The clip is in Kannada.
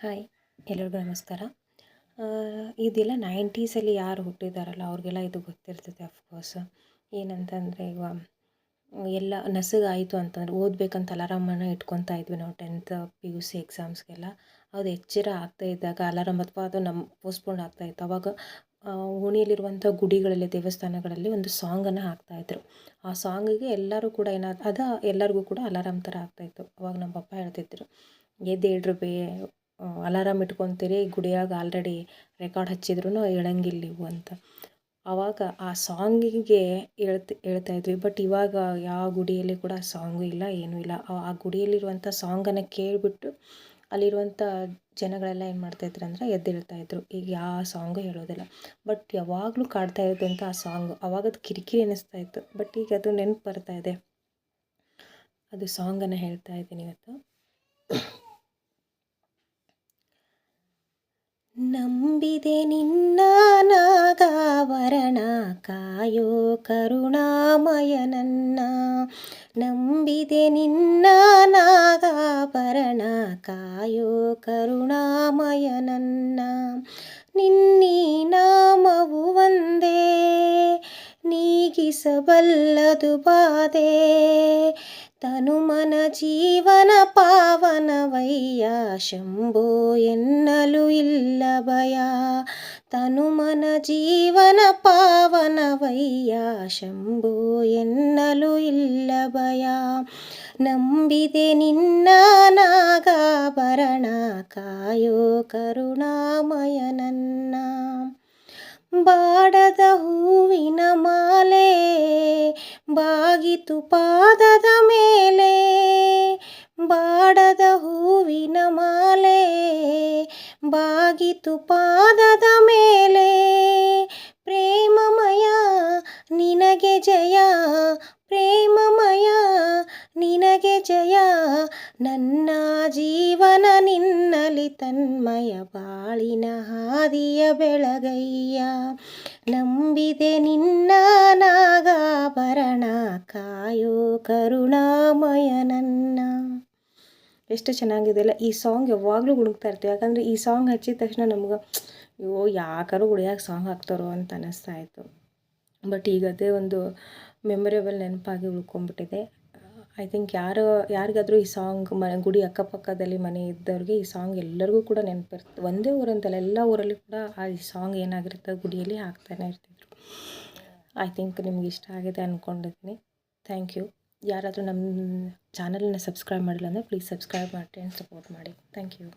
ಹಾಯ್, ಎಲ್ಲರಿಗೂ ನಮಸ್ಕಾರ. ಇದೆಲ್ಲ 90ಸಲ್ಲಿ ಯಾರು ಹುಟ್ಟಿದಾರಲ್ಲ ಅವ್ರಿಗೆಲ್ಲ ಇದು ಗೊತ್ತಿರ್ತದೆ ಅಫ್ಕೋರ್ಸ್. ಏನಂತಂದರೆ ಈಗ ಎಲ್ಲ ನಸುಗಾಯಿತು ಅಂತಂದ್ರೆ ಓದಬೇಕಂತ ಅಲಾರಾಮನ್ನು ಇಟ್ಕೊತಾ ಇದ್ವಿ ನಾವು 10th PUC ಎಕ್ಸಾಮ್ಸ್ಗೆಲ್ಲ. ಅದು ಎಚ್ಚರ ಆಗ್ತಾ ಇದ್ದಾಗ ಅಲಾರಾಮ್ ಅಥವಾ ಅದು ನಮ್ಮ ಪೋಸ್ಟ್ಪೋಂಡ್ ಆಗ್ತಾಯಿತ್ತು. ಆವಾಗ ಓಣಿಯಲ್ಲಿರುವಂಥ ಗುಡಿಗಳಲ್ಲಿ ದೇವಸ್ಥಾನಗಳಲ್ಲಿ ಒಂದು ಸಾಂಗನ್ನು ಹಾಕ್ತಾಯಿದ್ರು. ಆ ಸಾಂಗಿಗೆ ಎಲ್ಲರೂ ಕೂಡ ಎಲ್ಲರಿಗೂ ಕೂಡ ಅಲಾರಾಮ್ ಥರ ಆಗ್ತಾಯಿತ್ತು. ಅವಾಗ ನಮ್ಮ ಪಪ್ಪ ಹೇಳ್ತಿದ್ರು, ಎದ್ದೇಳ್ರಿ ಅಲಾರಾಮ್ ಇಟ್ಕೊತೀರಿ, ಗುಡಿಯಾಗ ಆಲ್ರೆಡಿ ರೆಕಾರ್ಡ್ ಹಚ್ಚಿದ್ರು ಹೇಳಂಗಿಲ್ಲ ನೀವು ಅಂತ. ಆವಾಗ ಆ ಸಾಂಗಿಗೆ ಹೇಳ್ತಾಯಿದ್ವಿ. ಬಟ್ ಇವಾಗ ಯಾವ ಗುಡಿಯಲ್ಲಿ ಕೂಡ ಸಾಂಗು ಇಲ್ಲ, ಏನೂ ಇಲ್ಲ. ಆ ಗುಡಿಯಲ್ಲಿರುವಂಥ ಸಾಂಗನ್ನು ಕೇಳಿಬಿಟ್ಟು ಅಲ್ಲಿರುವಂಥ ಜನಗಳೆಲ್ಲ ಏನು ಮಾಡ್ತಾಯಿದ್ರು ಅಂದರೆ ಎದ್ದೇಳ್ತಾಯಿದ್ರು. ಈಗ ಯಾವ ಸಾಂಗು ಹೇಳೋದಿಲ್ಲ. ಬಟ್ ಯಾವಾಗಲೂ ಕಾಡ್ತಾ ಇತ್ತು ಅಂತ ಆ ಸಾಂಗು. ಆವಾಗದು ಕಿರಿಕಿರಿ ಅನ್ನಿಸ್ತಾಯಿತ್ತು. ಬಟ್ ಈಗ ಅದು ನೆನಪು ಬರ್ತಾಯಿದೆ. ಅದು ಸಾಂಗನ್ನು ಹೇಳ್ತಾ ಇದ್ದೀನಿ ಇವತ್ತು. ನಂಬಿದೆ ನಿನ್ನ ನಾಗಾಭರಣ ಕಾಯೋ ಕರುಣಾಮಯ ನನ್ನ. ನಂಬಿದೆ ನಿನ್ನ ನಾಗಾಭರಣ ಕಾಯೋ ಕರುಣಾಮಯ ನನ್ನ. ನಿನ್ನೀ ನಾಮವು ಒಂದೇ ನೀಗಿಸಬಲ್ಲದು ಬಾಧೆ. ತನುಮನ ಜೀವನ ಪಾವನವಯ್ಯ ಶಂಭೋ ಎನ್ನಲು ಇಲ್ಲ ಭಯ. ತನುಮನ ಜೀವನ ಪಾವನವಯ್ಯ ಶಂಭೋ ಎನ್ನಲು ಇಲ್ಲ ಭಯ. ನಂಬಿದೆ ನಿನ್ನ ನಾಗಾಭರಣ ಕಾಯೋ ಕರುಣಾಮಯ ನನ್ನ. ಬಾಡದ ಹೂವಿನ ಮಾಲೆ ಬಾಗಿತು ಪಾದದ ಮೇಲೆ. ಬಾಡದ ಹೂವಿನ ಮಾಲೆ ಬಾಗಿತು ಪಾದದ ಮೇಲೆ. ಪ್ರೇಮಮಯ ನಿನಗೆ ಜಯ, ಪ್ರೇಮಮಯ ನಿನಗೆ ಜಯ. ನನ್ನ ಜೀವನ ನಿನ್ನಲಿ ತನ್ಮಯ, ಬಾಳಿನ ಹಾದಿಯ ಬೆಳಗಯ್ಯ. ನಂಬಿದೆ ನಿನ್ನ ನಾಗಾಭರಣ ಕಾಯೋ ಕರುಣಾಮಯ ನನ್ನ. ಎಷ್ಟು ಚೆನ್ನಾಗಿದೆಯಲ್ಲ ಈ ಸಾಂಗ್. ಯಾವಾಗಲೂ ಗುಣಗ್ತಾ ಇರ್ತೀವಿ. ಯಾಕಂದರೆ ಈ ಸಾಂಗ್ ಹಚ್ಚಿದ ತಕ್ಷಣ ನಮ್ಗೆ ಅಯ್ಯೋ ಯಾಕಾರು ಗುಡಿಯಾಗ ಸಾಂಗ್ ಹಾಕ್ತಾರೋ ಅಂತ ಅನ್ನಿಸ್ತಾ ಇತ್ತು. ಬಟ್ ಈಗ ಅದೇ ಒಂದು ಮೆಮೊರೇಬಲ್ ನೆನಪಾಗಿ ಉಳ್ಕೊಂಡ್ಬಿಟ್ಟಿದೆ. ಐ ಥಿಂಕ್ ಯಾರಿಗಾದರೂ ಈ ಸಾಂಗ್ ಗುಡಿ ಅಕ್ಕಪಕ್ಕದಲ್ಲಿ ಮನೆ ಇದ್ದವ್ರಿಗೆ ಈ ಸಾಂಗ್ ಎಲ್ಲರಿಗೂ ಕೂಡ ನೆನಪಿರ್ತದೆ. ಒಂದೇ ಊರಂತಲ್ಲ, ಎಲ್ಲ ಊರಲ್ಲಿ ಕೂಡ ಈ ಸಾಂಗ್ ಏನಾಗಿರುತ್ತೆ ಗುಡಿಯಲ್ಲಿ ಹಾಕ್ತಾನೆ ಇರ್ತಿದ್ರು. ಐ ಥಿಂಕ್ ನಿಮ್ಗೆ ಇಷ್ಟ ಆಗಿದೆ ಅಂದ್ಕೊಂಡಿದ್ದೀನಿ. Thank you. ಯಾರಾದರೂ ನಮ್ಮ ಚಾನಲನ್ನು ಸಬ್ಸ್ಕ್ರೈಬ್ ಮಾಡಿಲ್ಲ ಅಂದರೆ ಪ್ಲೀಸ್ ಸಬ್ಸ್ಕ್ರೈಬ್ ಮಾಡಿ ಆ್ಯಂಡ್ ಸಪೋರ್ಟ್ ಮಾಡಿ. Thank you.